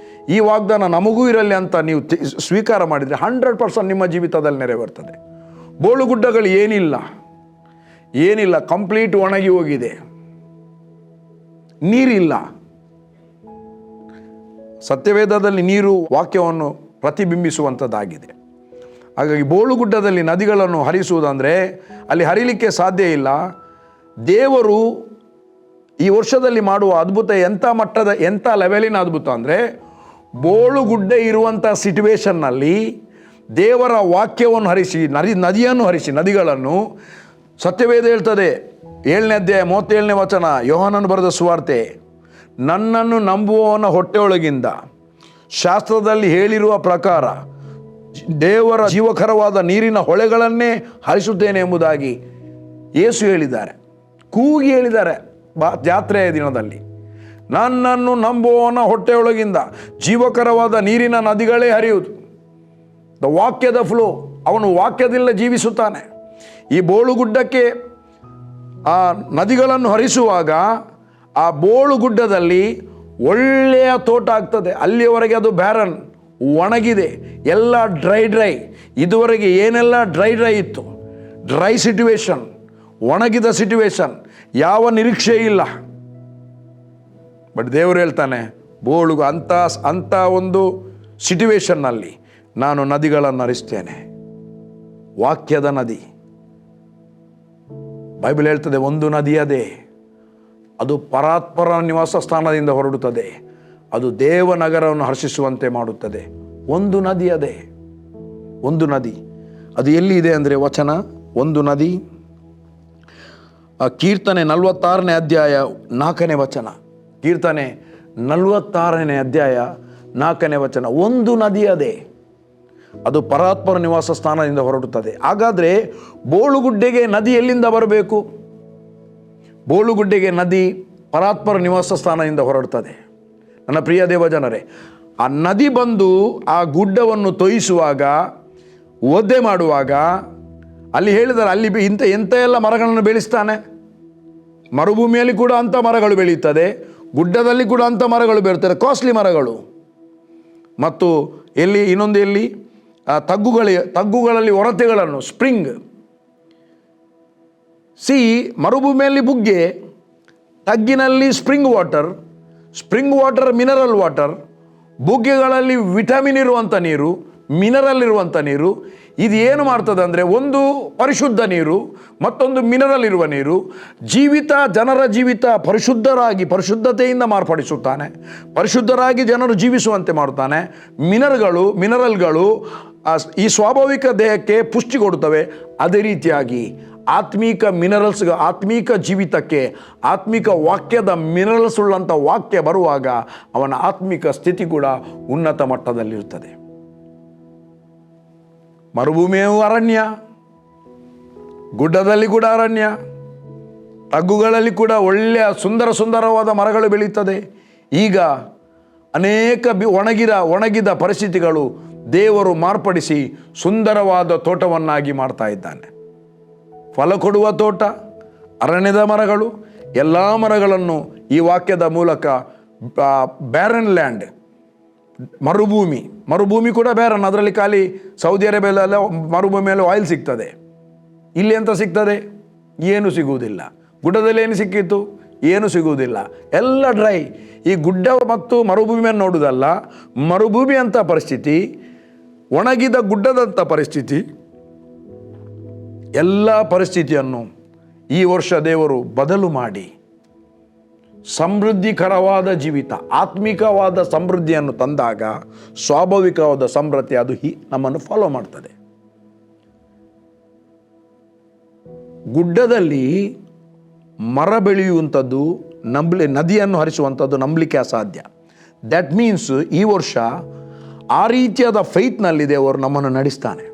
ಈ ವಾಗ್ದಾನ ನಮಗೂ ಇರಲಿ ಅಂತ ನೀವು ಸ್ವೀಕಾರ ಮಾಡಿದರೆ 100% ನಿಮ್ಮ ಜೀವಿತದಲ್ಲಿ ನೆರವೇರ್ತದೆ. ಬೋಳುಗುಡ್ಡಗಳು ಏನಿಲ್ಲ, ಕಂಪ್ಲೀಟ್ ಒಣಗಿ ಹೋಗಿದೆ, ನೀರಿಲ್ಲ. ಸತ್ಯವೇದದಲ್ಲಿ ನೀರು ವಾಕ್ಯವನ್ನು ಪ್ರತಿಬಿಂಬಿಸುವಂಥದ್ದಾಗಿದೆ. ಹಾಗಾಗಿ ಬೋಳುಗುಡ್ಡದಲ್ಲಿ ನದಿಗಳನ್ನು ಹರಿಸುವುದಂದರೆ ಅಲ್ಲಿ ಹರಿಲಿಕ್ಕೆ ಸಾಧ್ಯ ಇಲ್ಲ. ದೇವರು ಈ ವರ್ಷದಲ್ಲಿ ಮಾಡುವ ಅದ್ಭುತ ಎಂಥ ಲೆವೆಲಿನ ಅದ್ಭುತ ಅಂದರೆ, ಬೋಳುಗುಡ್ಡ ಇರುವಂಥ ಸಿಚುವೇಶನ್ನಲ್ಲಿ ದೇವರ ವಾಕ್ಯವನ್ನು ಹರಿಸಿ, ನದಿಯನ್ನು ಹರಿಸಿ, ನದಿಗಳನ್ನು. ಸತ್ಯವೇದ ಹೇಳ್ತದೆ, 7ನೇ ಅಧ್ಯಾಯ 37ನೇ ವಚನ, ಯೋಹಾನನು ಬರೆದ ಸುವಾರ್ತೆ, ನನ್ನನ್ನು ನಂಬುವವನ ಹೊಟ್ಟೆಯೊಳಗಿಂದ ಶಾಸ್ತ್ರದಲ್ಲಿ ಹೇಳಿರುವ ಪ್ರಕಾರ ದೇವರ ಜೀವಕರವಾದ ನೀರಿನ ಹೊಳೆಗಳನ್ನೇ ಹರಿಸುತ್ತೇನೆ ಎಂಬುದಾಗಿ ಯೇಸು ಹೇಳಿದ್ದಾರೆ, ಕೂಗಿ ಹೇಳಿದ್ದಾರೆ ಜಾತ್ರೆಯ ದಿನದಲ್ಲಿ. ನನ್ನನ್ನು ನಂಬುವವನ ಹೊಟ್ಟೆಯೊಳಗಿಂದ ಜೀವಕರವಾದ ನೀರಿನ ನದಿಗಳೇ ಹರಿಯುವುದು. ವಾಕ್ಯದ ಫ್ಲೋ, ಅವನು ವಾಕ್ಯದಿಂದ ಜೀವಿಸುತ್ತಾನೆ. ಈ ಬೋಳುಗುಡ್ಡಕ್ಕೆ ಆ ನದಿಗಳನ್ನು ಹರಿಸುವಾಗ ಆ ಬೋಳುಗುಡ್ಡದಲ್ಲಿ ಒಳ್ಳೆಯ ತೋಟ ಆಗ್ತದೆ. ಅಲ್ಲಿಯವರೆಗೆ ಅದು ಬ್ಯಾರನ್, ಒಣಗಿದೆ, ಎಲ್ಲ ಡ್ರೈ. ಇದುವರೆಗೆ ಏನೆಲ್ಲ ಡ್ರೈ ಇತ್ತು, ಡ್ರೈ ಸಿಚುವೇಶನ್, ಒಣಗಿದ ಸಿಚುವೇಶನ್, ಯಾವ ನಿರೀಕ್ಷೆ ಇಲ್ಲ. ಬಟ್ ದೇವರು ಹೇಳ್ತಾನೆ, ಅಂಥ ಒಂದು ಸಿಚುವೇಶನ್ನಲ್ಲಿ ನಾನು ನದಿಗಳನ್ನು ಹರಿಸ್ತೇನೆ. ವಾಕ್ಯದ ನದಿ. ಬೈಬಲ್ ಹೇಳ್ತದೆ, ಒಂದು ನದಿಯದೇ, ಅದು ಪರಾತ್ಪರ ನಿವಾಸ ಸ್ಥಾನದಿಂದ ಹೊರಡುತ್ತದೆ, ಅದು ದೇವನಗರವನ್ನು ಹರ್ಷಿಸುವಂತೆ ಮಾಡುತ್ತದೆ. ಒಂದು ನದಿಯದೇ, ಒಂದು ನದಿ. ಅದು ಎಲ್ಲಿದೆ ಅಂದರೆ ವಚನ, ಒಂದು ನದಿ. ಕೀರ್ತನೆ 46ನೇ ಅಧ್ಯಾಯ 4ನೇ ವಚನ. ಕೀರ್ತನೆ 46ನೇ ಅಧ್ಯಾಯ 4ನೇ ವಚನ. ಒಂದು ನದಿಯದೇ, ಅದು ಪರಾತ್ಪರ ನಿವಾಸ ಸ್ಥಾನದಿಂದ ಹೊರಡುತ್ತದೆ. ಹಾಗಾದರೆ ಬೋಳುಗುಡ್ಡೆಗೆ ನದಿ ಎಲ್ಲಿಂದ ಬರಬೇಕು? ಬೋಳುಗುಡ್ಡೆಗೆ ನದಿ ಪರಾತ್ಪರ ನಿವಾಸ ಸ್ಥಾನದಿಂದ ಹೊರಡುತ್ತದೆ. ನನ್ನ ಪ್ರಿಯ ದೇವಜನರೇ, ಆ ನದಿ ಬಂದು ಆ ಗುಡ್ಡವನ್ನು ತೊಯಿಸುವಾಗ, ಒದ್ದೆ ಮಾಡುವಾಗ, ಅಲ್ಲಿ ಹೇಳಿದರೆ ಅಲ್ಲಿ ಎಂಥ ಎಲ್ಲ ಮರಗಳನ್ನು ಬೆಳೆಸ್ತಾನೆ. ಮರುಭೂಮಿಯಲ್ಲಿ ಕೂಡ ಅಂಥ ಮರಗಳು ಬೆಳೆಯುತ್ತದೆ, ಗುಡ್ಡದಲ್ಲಿ ಕೂಡ ಅಂಥ ಮರಗಳು ಬೆಳೆಯುತ್ತದೆ, ಕಾಸ್ಟ್ಲಿ ಮರಗಳು. ಮತ್ತು ಇನ್ನೊಂದು ತಗ್ಗುಗಳಲ್ಲಿ ಒರತೆಗಳನ್ನು, ಸ್ಪ್ರಿಂಗ್. ಮರುಭೂಮಿಯಲ್ಲಿ ಬುಗ್ಗೆ, ತಗ್ಗಿನಲ್ಲಿ ಸ್ಪ್ರಿಂಗ್ ವಾಟರ್ ಮಿನರಲ್ ವಾಟರ್, ಬುಗ್ಗೆಗಳಲ್ಲಿ ವಿಟಮಿನ್ ಇರುವಂಥ ನೀರು, ಮಿನರಲ್ ಇರುವಂಥ ನೀರು. ಇದು ಏನು ಮಾಡ್ತದೆ ಅಂದರೆ, ಒಂದು ಪರಿಶುದ್ಧ ನೀರು, ಮತ್ತೊಂದು ಮಿನರಲ್ ಇರುವ ನೀರು. ಜನರ ಜೀವಿತ ಪರಿಶುದ್ಧತೆಯಿಂದ ಮಾರ್ಪಡಿಸುತ್ತಾನೆ, ಪರಿಶುದ್ಧರಾಗಿ ಜನರು ಜೀವಿಸುವಂತೆ ಮಾಡುತ್ತಾನೆ. ಮಿನರಲ್ಗಳು ಈ ಸ್ವಾಭಾವಿಕ ದೇಹಕ್ಕೆ ಪುಷ್ಟಿ ಕೊಡುತ್ತವೆ. ಅದೇ ರೀತಿಯಾಗಿ ಆತ್ಮೀಕ ಮಿನರಲ್ಸ್, ಆತ್ಮೀಕ ಜೀವಿತಕ್ಕೆ ಆತ್ಮಿಕ ವಾಕ್ಯದ ಮಿನರಲ್ಸ್ ಉಳ್ಳಂಥ ವಾಕ್ಯ ಬರುವಾಗ ಅವನ ಆತ್ಮಿಕ ಸ್ಥಿತಿ ಕೂಡ ಉನ್ನತ ಮಟ್ಟದಲ್ಲಿರುತ್ತದೆ. ಮರುಭೂಮಿಯೂ ಅರಣ್ಯ, ಗುಡ್ಡದಲ್ಲಿ ಕೂಡ ಅರಣ್ಯ, ತಗ್ಗುಗಳಲ್ಲಿ ಕೂಡ ಒಳ್ಳೆಯ ಸುಂದರವಾದ ಮರಗಳು ಬೆಳೆಯುತ್ತದೆ. ಈಗ ಅನೇಕ ಒಣಗಿದ ಪರಿಸ್ಥಿತಿಗಳು ದೇವರು ಮಾರ್ಪಡಿಸಿ ಸುಂದರವಾದ ತೋಟವನ್ನಾಗಿ ಮಾಡ್ತಾ ಇದ್ದಾನೆ. ಫಲ ಕೊಡುವ ತೋಟ, ಅರಣ್ಯದ ಮರಗಳು, ಎಲ್ಲ ಮರಗಳನ್ನು ಈ ವಾಕ್ಯದ ಮೂಲಕ ಬ್ಯಾರನ್ ಲ್ಯಾಂಡ್, ಮರುಭೂಮಿ ಕೂಡ ಬ್ಯಾರನ್. ಅದರಲ್ಲಿ ಖಾಲಿ ಸೌದಿ ಅರೇಬಿಯಾದಲ್ಲ ಮರುಭೂಮಿಯಲ್ಲಿ ಆಯಿಲ್ ಸಿಗ್ತದೆ. ಇಲ್ಲಿ ಎಂತ ಸಿಗ್ತದೆ? ಏನು ಸಿಗುವುದಿಲ್ಲ. ಗುಡ್ಡದಲ್ಲಿ ಏನು ಸಿಕ್ಕಿತ್ತು? ಏನು ಸಿಗುವುದಿಲ್ಲ, ಎಲ್ಲ ಡ್ರೈ. ಈ ಗುಡ್ಡ ಮತ್ತು ಮರುಭೂಮಿಯನ್ನು ನೋಡುವುದಲ್ಲ, ಮರುಭೂಮಿ ಅಂತ ಪರಿಸ್ಥಿತಿ, ಒಣಗಿದ ಗುಡ್ಡದಂಥ ಪರಿಸ್ಥಿತಿ, ಎಲ್ಲ ಪರಿಸ್ಥಿತಿಯನ್ನು ಈ ವರ್ಷ ದೇವರು ಬದಲು ಮಾಡಿ ಸಮೃದ್ಧಿಕರವಾದ ಜೀವಿತ, ಆತ್ಮಿಕವಾದ ಸಮೃದ್ಧಿಯನ್ನು ತಂದಾಗ ಸ್ವಾಭಾವಿಕವಾದ ಸಮೃದ್ಧಿ ಅದು ನಮ್ಮನ್ನು ಫಾಲೋ ಮಾಡ್ತದೆ. ಗುಡ್ಡದಲ್ಲಿ ಮರ ಬೆಳೆಯುವಂಥದ್ದು, ನದಿಯನ್ನು ಹರಿಸುವಂಥದ್ದು ನಂಬಲಿಕ್ಕೆ ಅಸಾಧ್ಯ. ದ್ಯಾಟ್ ಮೀನ್ಸ್ ಈ ವರ್ಷ ಆ ರೀತಿಯಾದ ಫೈತ್ನಲ್ಲಿ ದೇವರು ನಮ್ಮನ್ನು ನಡೆಸ್ತಾನೆ.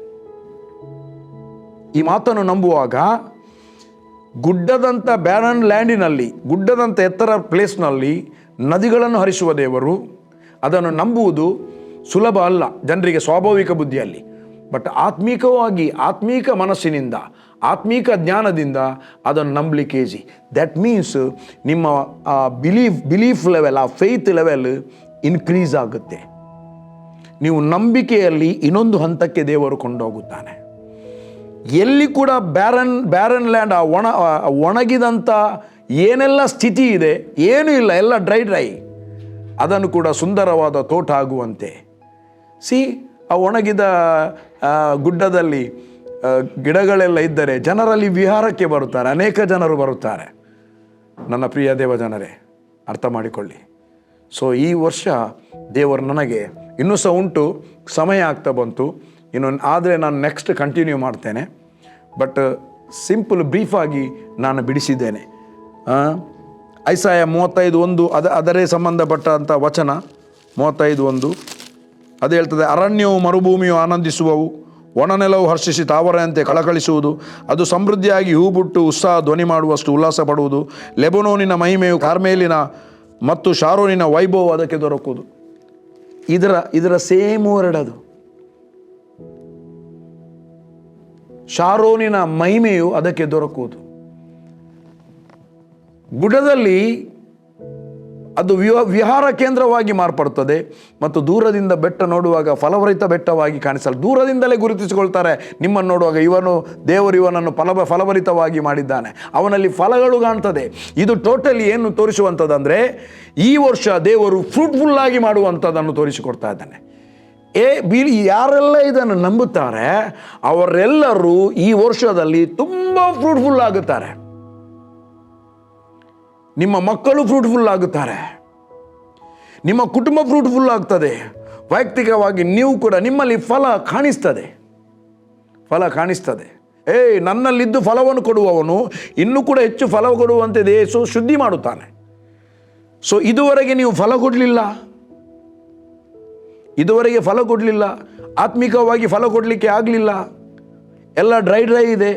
ಈ ಮಾತನ್ನು ನಂಬುವಾಗ ಗುಡ್ಡದಂಥ ಬ್ಯಾರನ್ ಲ್ಯಾಂಡಿನಲ್ಲಿ, ಗುಡ್ಡದಂಥ ಎತ್ತರ ಪ್ಲೇಸ್ನಲ್ಲಿ ನದಿಗಳನ್ನು ಹರಿಸುವ ದೇವರು, ಅದನ್ನು ನಂಬುವುದು ಸುಲಭ ಅಲ್ಲ ಜನರಿಗೆ ಸ್ವಾಭಾವಿಕ ಬುದ್ಧಿಯಲ್ಲಿ. ಬಟ್ ಆತ್ಮಿಕವಾಗಿ, ಆತ್ಮಿಕ ಮನಸ್ಸಿನಿಂದ, ಆತ್ಮಿಕ ಜ್ಞಾನದಿಂದ ಅದನ್ನು ನಂಬಲಿಕ್ಕೆ ಈಸಿ. ದ್ಯಾಟ್ ಮೀನ್ಸ್ ನಿಮ್ಮ ಬಿಲೀಫ್ ಲೆವೆಲ್, ಆ ಫೇತ್ ಲೆವೆಲ್ ಇನ್ಕ್ರೀಸ್ ಆಗುತ್ತೆ. ನೀವು ನಂಬಿಕೆಯಲ್ಲಿ ಇನ್ನೊಂದು ಹಂತಕ್ಕೆ ದೇವರು ಕೊಂಡೋಗುತ್ತಾನೆ. ಎಲ್ಲಿ ಕೂಡ ಬ್ಯಾರನ್ ಲ್ಯಾಂಡ್, ಒಣಗಿದಂಥ ಏನೆಲ್ಲ ಸ್ಥಿತಿ ಇದೆ, ಏನೂ ಇಲ್ಲ, ಎಲ್ಲ ಡ್ರೈ, ಅದನ್ನು ಕೂಡ ಸುಂದರವಾದ ತೋಟ ಆಗುವಂತೆ. ಆ ಒಣಗಿದ ಗುಡ್ಡದಲ್ಲಿ ಗಿಡಗಳೆಲ್ಲ ಇದ್ದರೆ ಜನರಲ್ಲಿ ವಿಹಾರಕ್ಕೆ ಬರುತ್ತಾರೆ, ಅನೇಕ ಜನರು ಬರುತ್ತಾರೆ. ನನ್ನ ಪ್ರಿಯ ದೇವ ಜನರೇ, ಅರ್ಥ ಮಾಡಿಕೊಳ್ಳಿ. ಸೊ ಈ ವರ್ಷ ದೇವರು ನನಗೆ ಇನ್ನೂ ಸಹ ಉಂಟು, ಸಮಯ ಆಗ್ತಾ ಬಂತು ಆದರೆ ನಾನು ನೆಕ್ಸ್ಟ್ ಕಂಟಿನ್ಯೂ ಮಾಡ್ತೇನೆ. ಬಟ್ ಸಿಂಪಲ್ ಬ್ರೀಫಾಗಿ ನಾನು ಬಿಡಿಸಿದ್ದೇನೆ. ಐಸಾಯ 35:1 ಅದರೇ ಸಂಬಂಧಪಟ್ಟಂಥ ವಚನ 35:1 ಅದು ಹೇಳ್ತದೆ, ಅರಣ್ಯವು ಮರುಭೂಮಿಯು ಆನಂದಿಸುವವು, ಒಣನೆಲವು ಹರ್ಷಿಸಿ ತಾವರೆಯಂತೆ ಕಳಕಳಿಸುವುದು, ಅದು ಸಮೃದ್ಧಿಯಾಗಿ ಹೂ ಬಿಟ್ಟು ಉತ್ಸಾಹ ಧ್ವನಿ ಮಾಡುವಷ್ಟು ಉಲ್ಲಾಸ ಪಡುವುದು. ಲೆಬನೋನಿನ ಮಹಿಮೆಯು ಕಾರ್ಮೇಲಿನ ಮತ್ತು ಶಾರೋನಿನ ವೈಭವ ಅದಕ್ಕೆ ದೊರಕುವುದು. ಇದರ ಸೇಮ್ ವರ್ಡ್ ಅದು. ಶಾರೋನಿನ ಮಹಿಮೆಯು ಅದಕ್ಕೆ ದೊರಕುವುದು. ಗುಡ್ಡದಲ್ಲಿ ಅದು ವಿಹಾರ ಕೇಂದ್ರವಾಗಿ ಮಾರ್ಪಡುತ್ತದೆ ಮತ್ತು ದೂರದಿಂದ ಬೆಟ್ಟ ನೋಡುವಾಗ ಫಲಭರಿತ ಬೆಟ್ಟವಾಗಿ ಕಾಣಿಸಲ್ಲ. ದೂರದಿಂದಲೇ ಗುರುತಿಸಿಕೊಳ್ತಾರೆ ನಿಮ್ಮನ್ನು ನೋಡುವಾಗ, ದೇವರು ಇವನನ್ನು ಫಲಭರಿತವಾಗಿ ಮಾಡಿದ್ದಾನೆ, ಅವನಲ್ಲಿ ಫಲಗಳು ಕಾಣ್ತದೆ. ಇದು ಟೋಟಲಿ ಏನು ತೋರಿಸುವಂಥದ್ದಂದರೆ ಈ ವರ್ಷ ದೇವರು ಫ್ರೂಟ್ಫುಲ್ ಆಗಿ ಮಾಡುವಂಥದ್ದನ್ನು ತೋರಿಸಿಕೊಡ್ತಾ ಇದ್ದಾನೆ. ಯಾರೆಲ್ಲ ಇದನ್ನು ನಂಬುತ್ತಾರೆ ಅವರೆಲ್ಲರೂ ಈ ವರ್ಷದಲ್ಲಿ ತುಂಬ ಫ್ರೂಟ್ಫುಲ್ ಆಗುತ್ತಾರೆ. ನಿಮ್ಮ ಮಕ್ಕಳು ಫ್ರೂಟ್ಫುಲ್ ಆಗುತ್ತಾರೆ, ನಿಮ್ಮ ಕುಟುಂಬ ಫ್ರೂಟ್ಫುಲ್ ಆಗ್ತದೆ, ವೈಯಕ್ತಿಕವಾಗಿ ನೀವು ಕೂಡ, ನಿಮ್ಮಲ್ಲಿ ಫಲ ಕಾಣಿಸ್ತದೆ. ನನ್ನಲ್ಲಿದ್ದು ಫಲವನ್ನು ಕೊಡುವವನು ಇನ್ನೂ ಕೂಡ ಹೆಚ್ಚು ಫಲ ಕೊಡುವಂತೆ ದೇಶು ಶುದ್ಧಿ ಮಾಡುತ್ತಾನೆ. ಸೊ ಇದುವರೆಗೆ ನೀವು ಫಲ ಕೊಡಲಿಲ್ಲ, ಆತ್ಮಿಕವಾಗಿ ಫಲ ಕೊಡಲಿಕ್ಕೆ ಆಗಲಿಲ್ಲ, ಎಲ್ಲ ಡ್ರೈ ಇದೆ.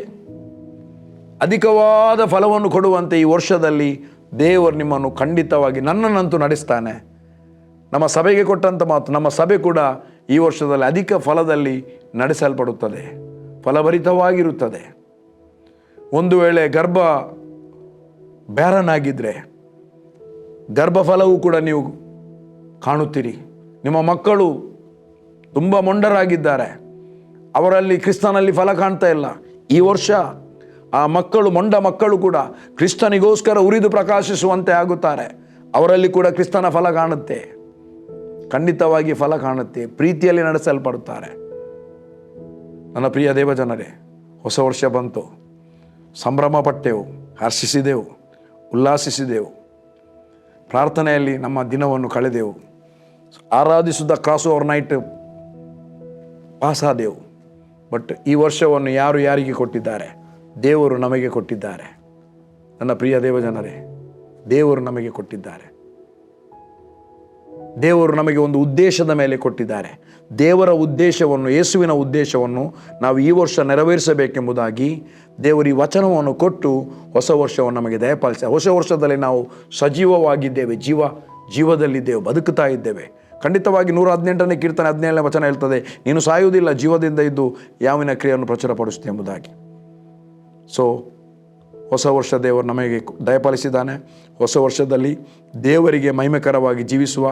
ಅಧಿಕವಾದ ಫಲವನ್ನು ಕೊಡುವಂತೆ ಈ ವರ್ಷದಲ್ಲಿ ದೇವರು ನಿಮ್ಮನ್ನು ಖಂಡಿತವಾಗಿ, ನನ್ನನ್ನಂತೂ ನಡೆಸ್ತಾನೆ. ನಮ್ಮ ಸಭೆಗೆ ಕೊಟ್ಟಂಥ ಮಾತು, ನಮ್ಮ ಸಭೆ ಕೂಡ ಈ ವರ್ಷದಲ್ಲಿ ಅಧಿಕ ಫಲದಲ್ಲಿ ನಡೆಸಲ್ಪಡುತ್ತದೆ, ಫಲಭರಿತವಾಗಿರುತ್ತದೆ. ಒಂದು ವೇಳೆ ಗರ್ಭ ಬ್ಯಾರನ್ ಆಗಿದ್ದರೆ ಗರ್ಭಫಲವೂ ಕೂಡ ನೀವು ಕಾಣುತ್ತೀರಿ. ನಿಮ್ಮ ಮಕ್ಕಳು ತುಂಬ ಮೊಂಡರಾಗಿದ್ದಾರೆ, ಅವರಲ್ಲಿ ಕ್ರಿಸ್ತನಲ್ಲಿ ಫಲ ಕಾಣ್ತಾ ಇಲ್ಲ. ಈ ವರ್ಷ ಆ ಮೊಂಡ ಮಕ್ಕಳು ಕೂಡ ಕ್ರಿಸ್ತನಿಗೋಸ್ಕರ ಉರಿದು ಪ್ರಕಾಶಿಸುವಂತೆ ಆಗುತ್ತಾರೆ. ಅವರಲ್ಲಿ ಕೂಡ ಕ್ರಿಸ್ತನ ಫಲ ಕಾಣುತ್ತೆ, ಖಂಡಿತವಾಗಿ ಫಲ ಕಾಣುತ್ತೆ, ಪ್ರೀತಿಯಲ್ಲಿ ನಡೆಸಲ್ಪಡುತ್ತಾರೆ. ನನ್ನ ಪ್ರಿಯ ದೇವಜನರೇ, ಹೊಸ ವರ್ಷ ಬಂತು, ಸಂಭ್ರಮ ಪಟ್ಟೆವು, ಹರ್ಷಿಸಿದೆವು, ಉಲ್ಲಾಸಿಸಿದೆವು, ಪ್ರಾರ್ಥನೆಯಲ್ಲಿ ನಮ್ಮ ದಿನವನ್ನು ಕಳೆದೆವು, ಆರಾಧಿಸಿದ ಕ್ರಾಸ್ ಓವರ್ ನೈಟ್ ಪಾಸಾದೆವು. ಬಟ್ ಈ ವರ್ಷವನ್ನು ಯಾರಿಗೆ ಕೊಟ್ಟಿದ್ದಾರೆ? ದೇವರು ನಮಗೆ ಕೊಟ್ಟಿದ್ದಾರೆ. ನನ್ನ ಪ್ರಿಯ ದೇವಜನರೇ, ದೇವರು ನಮಗೆ ಕೊಟ್ಟಿದ್ದಾರೆ. ದೇವರು ನಮಗೆ ಒಂದು ಉದ್ದೇಶದ ಮೇಲೆ ಕೊಟ್ಟಿದ್ದಾರೆ. ದೇವರ ಉದ್ದೇಶವನ್ನು, ಯೇಸುವಿನ ಉದ್ದೇಶವನ್ನು ನಾವು ಈ ವರ್ಷ ನೆರವೇರಿಸಬೇಕೆಂಬುದಾಗಿ ದೇವರು ಈ ವಚನವನ್ನು ಕೊಟ್ಟು ಹೊಸ ವರ್ಷವನ್ನು ನಮಗೆ ದಯಪಾಲಿಸಿ, ಹೊಸ ವರ್ಷದಲ್ಲಿ ನಾವು ಸಜೀವವಾಗಿದ್ದೇವೆ, ಜೀವದಲ್ಲಿದ್ದೇವೆ, ಬದುಕುತ್ತಾ ಇದ್ದೇವೆ. ಖಂಡಿತವಾಗಿ 118ನೇ ಕೀರ್ತನೆ 17ನೇ ವಚನ ಹೇಳ್ತದೆ, ನೀನು ಸಾಯುವುದಿಲ್ಲ, ಜೀವದಿಂದ ಇದ್ದು ಯಾವಿನ ಕ್ರಿಯೆಯನ್ನು ಪ್ರಚುರಪಡಿಸುತ್ತೆ ಎಂಬುದಾಗಿ. ಸೊ ಹೊಸ ವರ್ಷ ದೇವರು ನಮಗೆ ದಯಪಾಲಿಸಿದ್ದಾನೆ. ಹೊಸ ವರ್ಷದಲ್ಲಿ ದೇವರಿಗೆ ಮಹಿಮೆಕರವಾಗಿ ಜೀವಿಸುವ,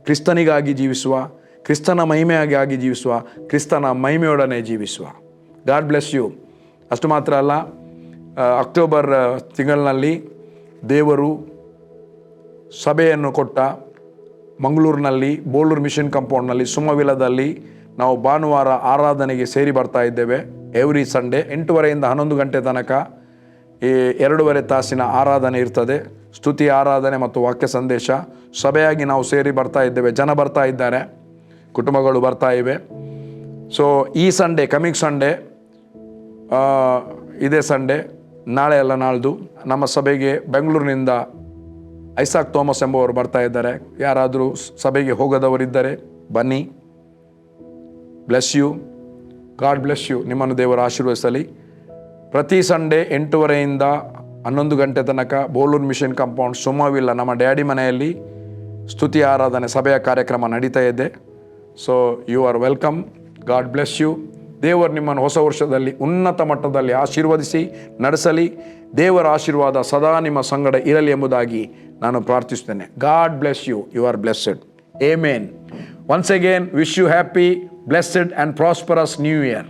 ಕ್ರಿಸ್ತನಿಗಾಗಿ ಜೀವಿಸುವ, ಕ್ರಿಸ್ತನ ಮಹಿಮೆಯಾಗಿ ಜೀವಿಸುವ, ಕ್ರಿಸ್ತನ ಮಹಿಮೆಯೊಡನೆ ಜೀವಿಸುವ. God bless you. ಅಷ್ಟು ಮಾತ್ರ ಅಲ್ಲ, ಅಕ್ಟೋಬರ್ ತಿಂಗಳಿನಲ್ಲಿ ದೇವರು ಸಭೆಯನ್ನು ಕೊಟ್ಟ ಮಂಗಳೂರಿನಲ್ಲಿ ಬೋಳೂರು ಮಿಷನ್ ಕಾಂಪೌಂಡ್ನಲ್ಲಿ ಸುಮವಿಲದಲ್ಲಿ ನಾವು ಭಾನುವಾರ ಆರಾಧನೆಗೆ ಸೇರಿ ಬರ್ತಾ ಇದ್ದೇವೆ. ಎವ್ರಿ ಸಂಡೇ 8:30ಯಿಂದ 11 ಗಂಟೆ ತನಕ ಈ 2.5 ತಾಸಿನ ಆರಾಧನೆ ಇರ್ತದೆ. ಸ್ತುತಿ ಆರಾಧನೆ ಮತ್ತು ವಾಕ್ಯ ಸಂದೇಶ. ಸಭೆಯಾಗಿ ನಾವು ಸೇರಿ ಬರ್ತಾ ಇದ್ದೇವೆ. ಜನ ಬರ್ತಾ ಇದ್ದಾರೆ, ಕುಟುಂಬಗಳು ಬರ್ತಾ ಇವೆ. ಸೊ ಈ ಸಂಡೇ, ಕಮಿಂಗ್ ಸಂಡೇ, ಇದೇ ಸಂಡೇ, ನಾಳೆ ಅಲ್ಲ ನಾಳ್ದು, ನಮ್ಮ ಸಭೆಗೆ ಬೆಂಗಳೂರಿನಿಂದ ಐಸಾಕ್ ಥೋಮಸ್ ಎಂಬುವರು ಬರ್ತಾ ಇದ್ದಾರೆ. ಯಾರಾದರೂ ಸಭೆಗೆ ಹೋಗದವರಿದ್ದರೆ ಬನ್ನಿ. Bless you. God bless you. ನಿಮ್ಮನ್ನು ದೇವರು ಆಶೀರ್ವದಿಸಲಿ. ಪ್ರತಿ ಸಂಡೇ 8:30ಯಿಂದ 11 ಗಂಟೆ ತನಕ ಬೋಳೂರು ಮಿಷನ್ ಕಾಂಪೌಂಡ್ ಸುಮವಿಲ್ಲ ನಮ್ಮ ಡ್ಯಾಡಿ ಮನೆಯಲ್ಲಿ ಸ್ತುತಿ ಆರಾಧನೆ ಸಭೆಯ ಕಾರ್ಯಕ್ರಮ ನಡೀತಾ ಇದೆ. So you are welcome. God bless you. ದೇವರು ನಿಮ್ಮನ್ನು ಹೊಸ ವರ್ಷದಲ್ಲಿ ಉನ್ನತ ಮಟ್ಟದಲ್ಲಿ ಆಶೀರ್ವದಿಸಿ ನಡೆಸಲಿ. ದೇವರ ಆಶೀರ್ವಾದ ಸದಾ ನಿಮ್ಮ ಸಂಗಡ ಇರಲಿ ಎಂಬುದಾಗಿ ನಾನು ಪ್ರಾರ್ಥಿಸುತ್ತೇನೆ. God bless you. You are blessed. Amen. Once again wish you happy, blessed and prosperous new year.